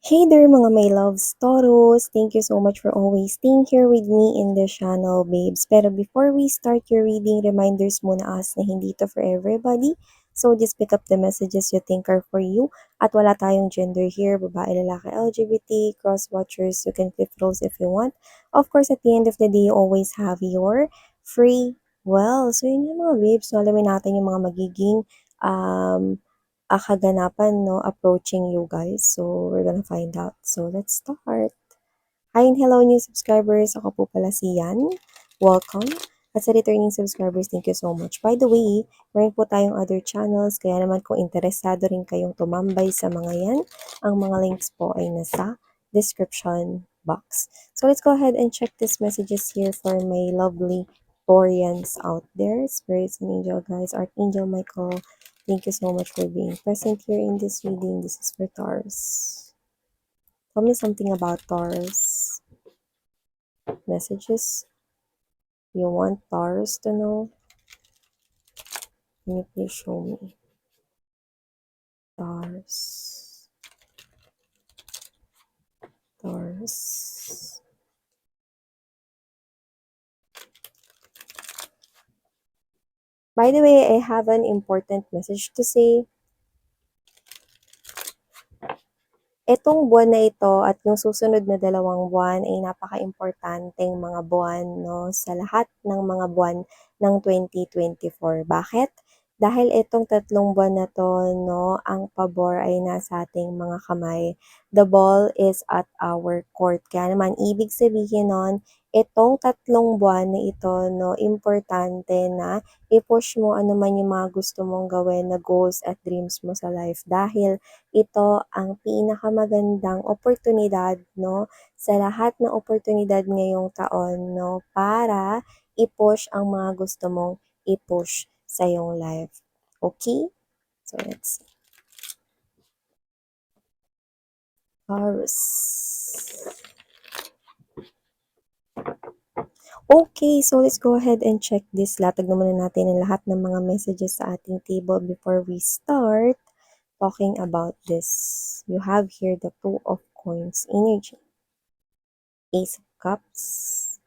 Hey there mga my loves, Taurus! Thank you so much for always staying here with me in the channel, babes. Pero before we start your reading, reminders muna us na hindi to for everybody. So just pick up the messages you think are for you. At wala tayong gender here, babae, lalaki, LGBT, cross-watchers, you can flip roles if you want. Of course, at the end of the day, you always have your free will. So yun yung mga babes, so alamin natin yung mga magiging um, kaganapan, no, approaching you guys. So, we're gonna find out. So, let's start. Hi and hello new subscribers. Ako po pala si Yan. Welcome. At sa returning subscribers, thank you so much. By the way, meron po tayong other channels. Kaya naman kung interesado rin kayong tumambay sa mga yan, ang mga links po ay nasa description box. So, let's go ahead and check these messages here for my lovely Torians out there. Spirits and angel guys, Archangel Michael, thank you so much for being present here in this reading. This is for Taurus. Tell me something about Taurus. Messages you want Taurus to know. Can you please show me? Taurus. Taurus. By the way, I have an important message to say. Itong buwan na ito at yung susunod na 2 buwan ay napaka-importanteng mga buwan, no, sa lahat ng mga buwan ng 2024. Bakit? Dahil itong 3 buwan na 'to, no, ang pabor ay nasa ating mga kamay. The ball is at our court. Kaya naman ibig sabihin nun, itong 3 buwan na ito, no, importante na i-push mo ano man yung mga gusto mong gawin na goals at dreams mo sa life. Dahil ito ang pinakamagandang oportunidad, no, sa lahat ng oportunidad ngayong taon, no, para i-push ang mga gusto mong i-push sa iyong life. Okay? So, let's see. Taurus. Okay, so let's go ahead and check this. Latag naman natin ang lahat ng mga messages sa ating table before we start talking about this. You have here the Two of Coins energy. Ace of Cups.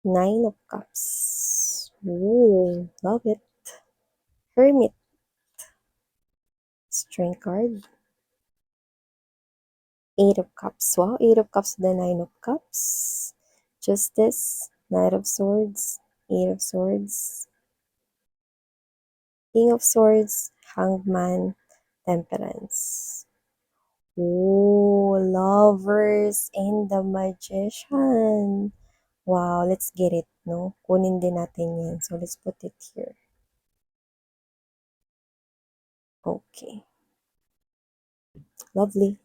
9 of Cups. Ooh, love it. Hermit. Strength card. 8 of Cups. Wow, 8 of Cups, the 9 of Cups. Justice. Knight of Swords. 8 of Swords. King of Swords. Hanged Man. Temperance. Ooh, Lovers and the Magician. Wow, let's get it, no? Kunin din natin yan. So, let's put it here. Okay. Lovely.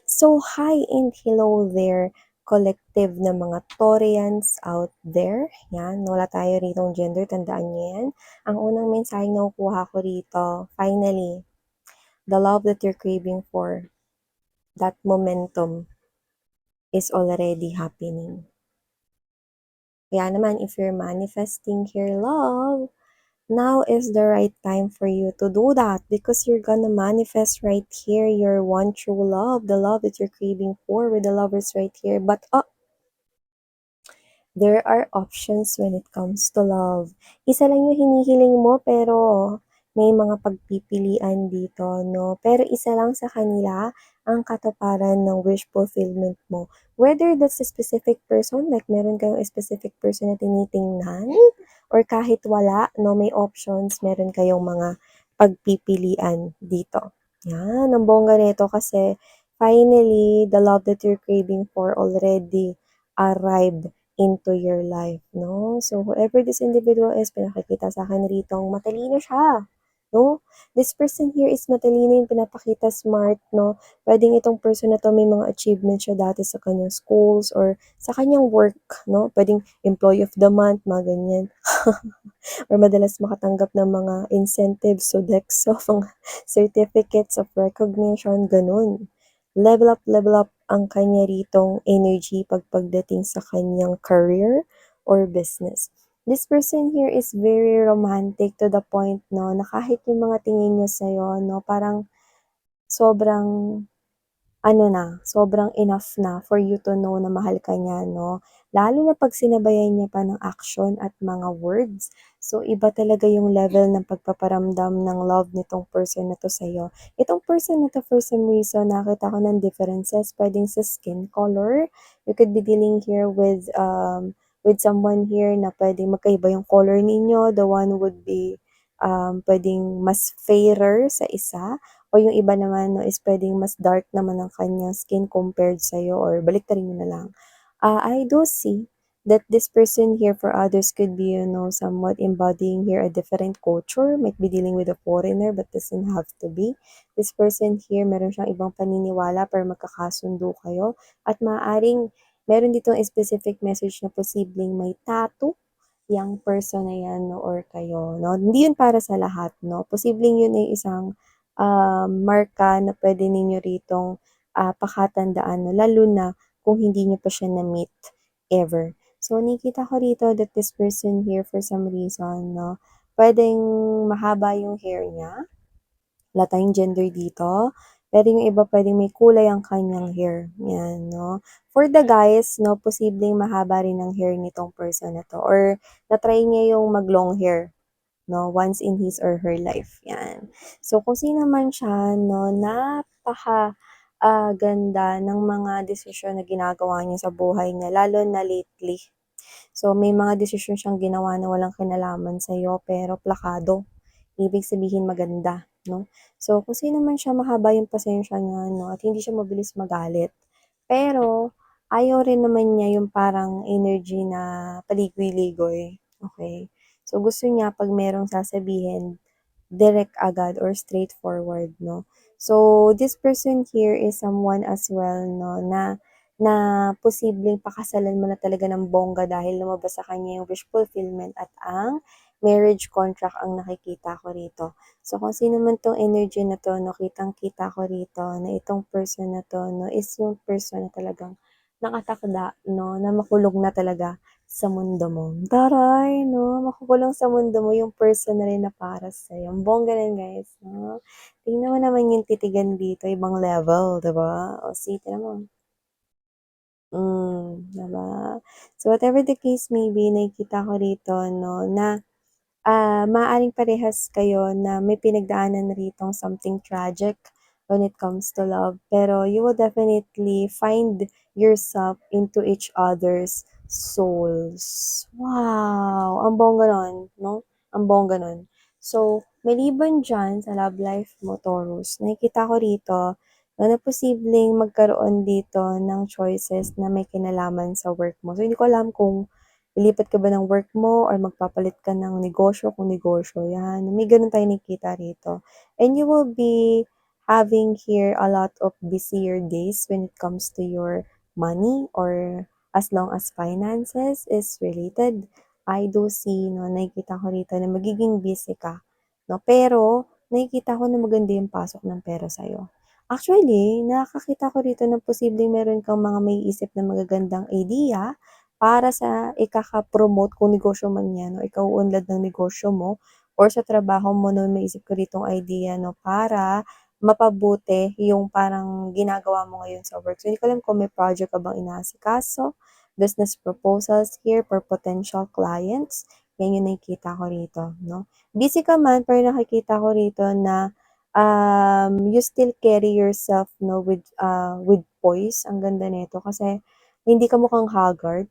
So, hi and hello there, collective na mga Taurians out there. Yan, wala tayo rito gender, tandaan niyo yan. Ang unang mensaheng nakukuha ko rito, finally, the love that you're craving for, that momentum is already happening. Kaya naman, if you're manifesting here love, now is the right time for you to do that because you're gonna manifest right here your one true love, the love that you're craving for with the lovers right here. But there are options when it comes to love. Isa lang yung hinihiling mo pero may mga pagpipilian dito, no? Pero isa lang sa kanila ang katuparan ng wish fulfillment mo. Whether that's a specific person, like meron kayong specific person na tinitingnan, or kahit wala, no, may options, meron kayong mga pagpipilian dito. Yan, ang bongga nito kasi finally, the love that you're craving for already arrived into your life, no? So, whoever this individual is, pinakikita sa akin rito, matalino siya, no? This person here is matalino, yung pinapakita smart, no? Pwedeng itong person na to may mga achievements siya dati sa kanyang schools or sa kanyang work, no? Pwedeng employee of the month, mga ganyan. Or madalas makatanggap ng mga incentives, so DEX, mga certificates of recognition, ganun. Level up ang kanya ritong energy pagdating sa kanyang career or business. This person here is very romantic to the point 'no, na kahit yung mga tingin niya sa'yo 'no, parang sobrang ano na, sobrang enough na for you to know na mahal ka niya 'no, lalo na 'pag sinabayan niya pa ng action at mga words. So, iba talaga yung level ng pagpaparamdam ng love nitong person na 'to sa'yo. Itong person na 'to for some reason nakita ko ng differences puwedeng sa skin color. You could be dealing here with someone here na puwedeng magkaiba yung color ninyo, the one would be, puwedeng mas fairer sa isa o yung iba naman 'no is puwedeng mas dark naman ang kanyang skin compared sa'yo or baliktarin mo na lang. I do see that this person here for others could be, somewhat embodying here a different culture, might be dealing with a foreigner but doesn't have to be. This person here meron siyang ibang paniniwala pero magkakasundo kayo at maaaring meron ditong specific message na posibleng may tattoo yang person na 'yan 'no or kayo 'no. Hindi 'yun para sa lahat 'no, posibleng 'yun ay isang, marka na puwede ninyo ritong, pakatandaan 'no, lalo na kung hindi niyo pa siya na-meet ever. So, nakikita ko rito that this person here for some reason 'no, puwedeng mahaba yung hair niya, wala tayong gender dito, pero yung iba puwedeng may kulay ang kanyang hair, 'yan 'no. For the guys 'no, posibleng mahaba rin ang hair nitong person na 'to or na-try niya yung mag-long hair 'no, once in his or her life, 'yan. So kung sino man siya 'no, ganda ng mga desisyon na ginagawa niya sa buhay niya lalo na lately. So may mga desisyon siyang ginawa na walang kinalaman sa'yo pero plakado, ibig sabihin maganda 'no. So kung sino man siya mahaba yung pasensya niya 'no at hindi siya mabilis magalit. Pero ayaw rin naman niya yung parang energy na paligoy-ligoy, okey. So gusto niya 'pag merong sasabihin, direct agad or straightforward 'no. So this person here is someone as well 'no na na posibleng pakasalan mo na talaga ng bongga dahil lumabas sa kanya yung wish fulfillment at ang marriage contract ang nakikita ko rito. So kung sino man 'tong energy na 'to 'no, kitang-kita ko rito na itong person na 'to 'no, is yung person na talagang nakatakda 'no, na makulong na talaga sa mundo mo. Taray 'no, makukulong sa mundo mo yung person na rin na para sa'yo. Ang bongga nun guys 'no. Tingnan mo naman yung titigan dito, ibang level, 'di ba? O see, tignan mo. 'Di ba? So whatever the case may be, nakikita ko rito 'no na maaaring parehas kayo na may pinagdaanan ritong something tragic when it comes to love, pero you will definitely find yourself into each other's souls. Wow! Ang bongga nun, 'no? Ang bongga nun. So, maliban diyan sa love life mo, Taurus, nakikita ko rito na posibleng magkaroon dito ng choices na may kinalaman sa work mo. So, hindi ko alam kung lilipat ka ba ng work mo or magpapalit ka ng negosyo kung negosyo 'yan, may gano'n tayong nakikita rito. And you will be having here a lot of busier days when it comes to your money or as long as finances is related. I do see 'no, nakikita ko rito na magiging busy ka 'no, pero nakikita ko na maganda yung pasok ng pera sa'yo. Actually, nakakakita ko rito na posibleng meron kang mga maiisip na magagandang idea para sa ikaka-promote kung negosyo man 'yan o ikauunlad ng negosyo mo or sa trabaho mo 'no, maisip ko ritong idea 'no, para mapabuti yung parang ginagawa mo ngayon sa work. So, hindi ko alam kung may project ka bang inaasikaso, business proposals here for potential clients, 'yan yung nakikita ko rito 'no. Busy ka man pero nakikita ko rito na, you still carry yourself 'no with poise, ang ganda nito kasi hindi ka mukhang haggard.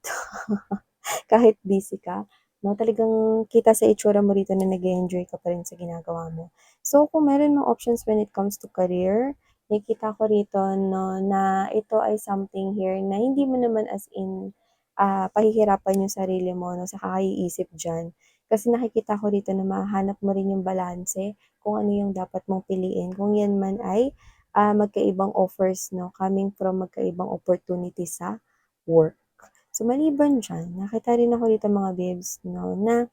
Kahit busy ka 'no, talagang kita sa itsura mo rito na nag-e-enjoy ka pa rin sa ginagawa mo. So, kung meron ng options when it comes to career, nakikita ko rito 'no, na ito ay something here na hindi mo naman as in, pahihirapan yung sarili mo 'no, sa kakaiisip diyan. Kasi nakikita ko rito na mahahanap mo rin yung balanse kung ano yung dapat mong piliin, kung yan man ay, magkaibang offers 'no, coming from magkaibang opportunities sa work. So, maliban diyan, nakita rin ako dito mga babes 'no, na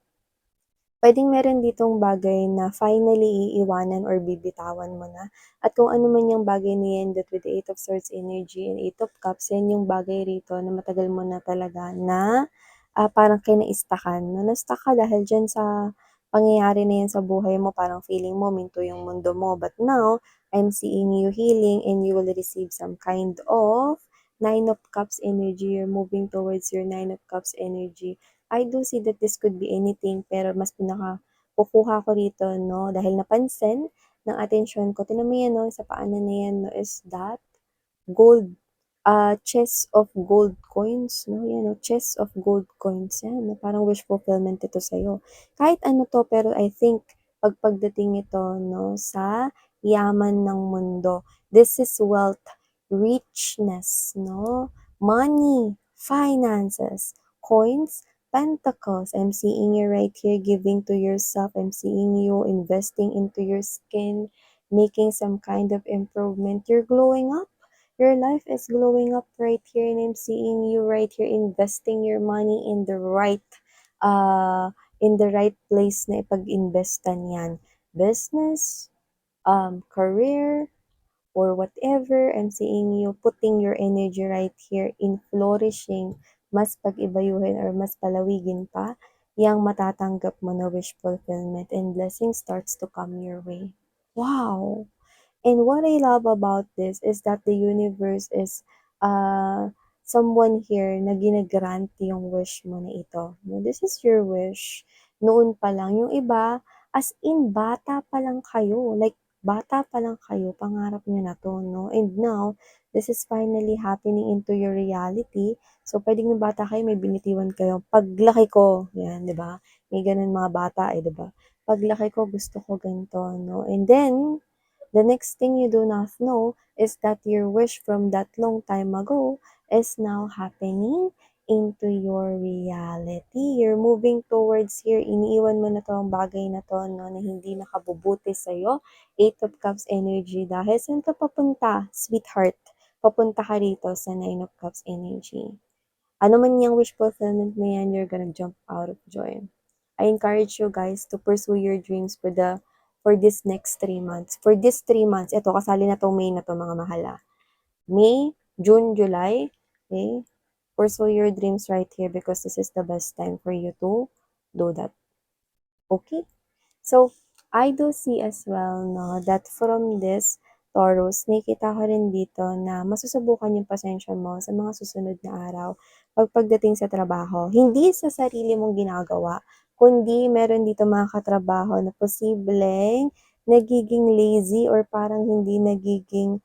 puwedeng meron ditong bagay na finally iiwanan or bibitawan mo na at kung ano man yang bagay na yan that with the Eight of Swords energy and Eight of Cups, yan yung bagay rito na matagal mo na talaga na parang kinaistakan, no? Na-stuck ka dahil dyan sa pangyayari na yan sa buhay mo, parang feeling mo minto yung mundo mo. But now, I'm seeing you healing and you will receive some kind of Nine of Cups energy. You're moving towards your Nine of Cups energy. I do see that this could be anything, pero mas kukuha ko rito, no? Dahil napansin ng atensyon ko, tinan mo yan, no? Sa paanan na yan, no? Is that gold, chest of gold coins, no? Yan, no? Chest of gold coins, yan, no? Parang wish fulfillment ito sa'yo. Kahit ano to, pero I think, pagdating ito, no, sa yaman ng mundo, this is wealth, richness, no? Money, finances, coins, pentacles. I'm seeing you right here giving to yourself. I'm seeing you investing into your skin, making some kind of improvement. You're glowing up. Your life is glowing up right here, and I'm seeing you right here investing your money uh, in the right place na ipag-investan yan. Business, career, or whatever. I'm seeing you putting your energy right here in flourishing, mas pag-ibayuhin or mas palawigin pa yang matatanggap mo na wish fulfillment, and blessing starts to come your way. Wow! And what I love about this is that the universe is someone here na ginagrant yung wish mo na ito. No, this is your wish. Noon pa lang. Yung iba, as in, bata pa lang kayo. Like, bata pa lang kayo, pangarap nyo na to, no? And now, this is finally happening into your reality. So, pwedeng nung bata kayo, may binitiwan kayo. Paglaki ko, yan, di ba? May ganun mga bata, di ba? Paglaki ko, gusto ko ganito, no? And then, the next thing you do not know is that your wish from that long time ago is now happening into your reality. You're moving towards here. Iniiwan mo na to ang bagay na to, no, na hindi nakabubuti sa'yo. Eight of Cups energy. Dahil saan ka papunta, sweetheart? Papunta ka rito sa Nine of Cups energy. Ano man yung wish fulfillment na yan, you're gonna jump out of joy. I encourage you guys to pursue your dreams for this next 3 months. For this 3 months, ito, kasali na tong May na to, mga mahala. May, June, July, okay? Pursue your dreams right here because this is the best time for you to do that. Okay? So, I do see as well, no, that from this, Taurus, nakikita ko rin dito na masusubukan yung pasensya mo sa mga susunod na araw pagdating sa trabaho. Hindi sa sarili mong ginagawa, kundi meron dito mga katrabaho na posibleng nagiging lazy or parang hindi nagiging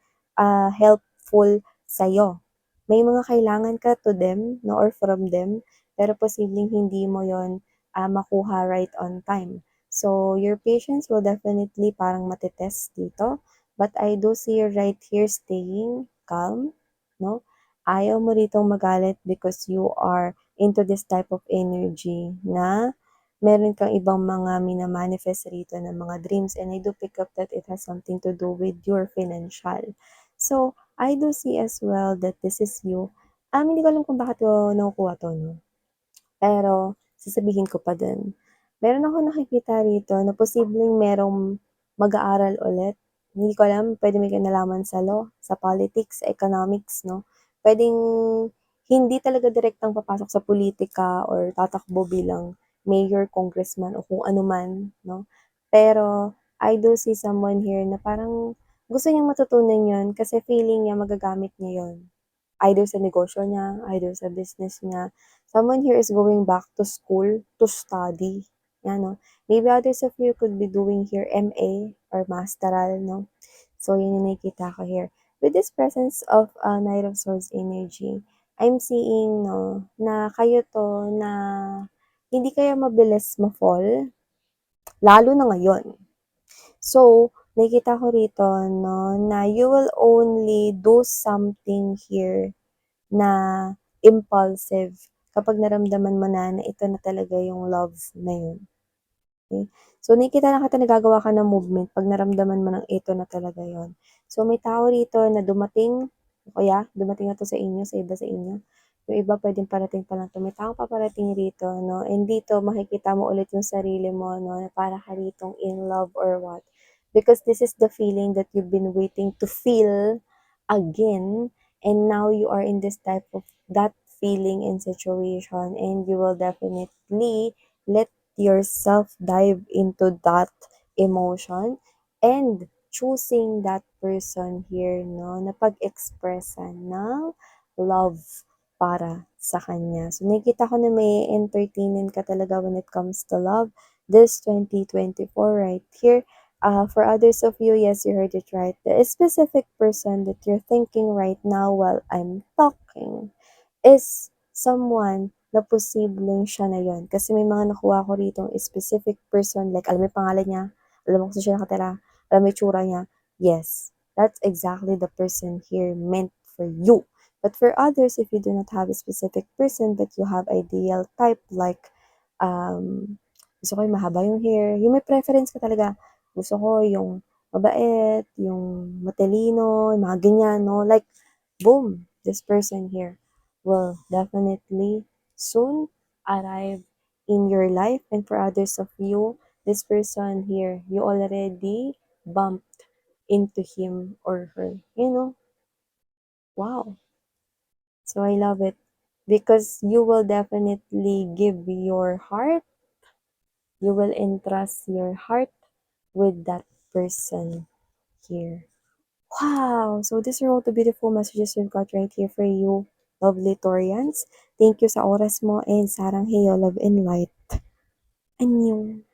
helpful sa'yo. May mga kailangan ka to them, no, or from them, pero posibleng hindi mo yon makuha right on time. So, your patience will definitely parang matitest dito. But I do see you right here staying calm, no? Ayaw mo ritong magalit because you are into this type of energy na meron kang ibang mga minamanifest rito ng mga dreams, and I do pick up that it has something to do with your financial. So, I do see as well that this is you. Hindi ko alam kung bakit ko nakukuha to, no? Pero sasabihin ko pa din. Meron akong nakikita rito na posibleng merong mag-aaral ulit. Hindi ko alam, pwede may kinalaman sa law, sa politics, sa economics, no? Pwedeng hindi talaga direktang papasok sa politika or tatakbo bilang mayor, congressman, o kung ano man, no? Pero I do see someone here na parang gusto niyang matutunan yon kasi feeling niya magagamit niya yon. Either sa negosyo niya, either sa business niya. Someone here is going back to school to study. Yan, no? Maybe others of you could be doing here MA or masteral, no? So, yun yung nakikita ko here. With this presence of Knight of Swords energy, I'm seeing, no, na kayo to na hindi kayo mabilis ma-fall, lalo na ngayon. So, nakikita ko rito, no, na you will only do something here na impulsive kapag naramdaman mo na ito na talaga yung love na yun. Okay? So, nakikita na kita nagagawa ka ng movement pag naramdaman mo ng ito na talaga yon. So, may tao rito na dumating, kaya dumating na to sa inyo, sa iba sa inyo. Yung iba pwedeng parating pa lang to. May tao paparating rito, no? And dito, makikita mo ulit yung sarili mo, no? Na para ka ritong in love or what. Because this is the feeling that you've been waiting to feel again. And now you are in this type of, that feeling and situation, and you will definitely let yourself dive into that emotion and choosing that person here, no, na pag-expressan ng love para sa kanya. So, nakikita ko na may entertainin ka talaga when it comes to love this 2024 right here. For others of you, yes, you heard it right. The specific person that you're thinking right now while I'm talking is someone na posibleng siya na yun. Kasi may mga nakuha ko rito specific person, like alam mo yung pangalan niya, alam mo kung saan siya nakatira, alam mo yung tsura niya. Yes, that's exactly the person here meant for you. But for others, if you do not have a specific person, but you have ideal type like, gusto ko yung mahaba yung hair, yung may preference ka talaga. Gusto ko yung mabait, yung matalino, yung mga ganyan, no? Like, boom, this person here will definitely soon arrive in your life. And for others of you, this person here, you already bumped into him or her. You know, wow. So I love it because you will definitely give your heart, you will entrust your heart with that person here. Wow! So these are all the beautiful messages we've got right here for you, lovely Torians. Thank you sa oras mo and sarang heyo, love and light. Annyeong!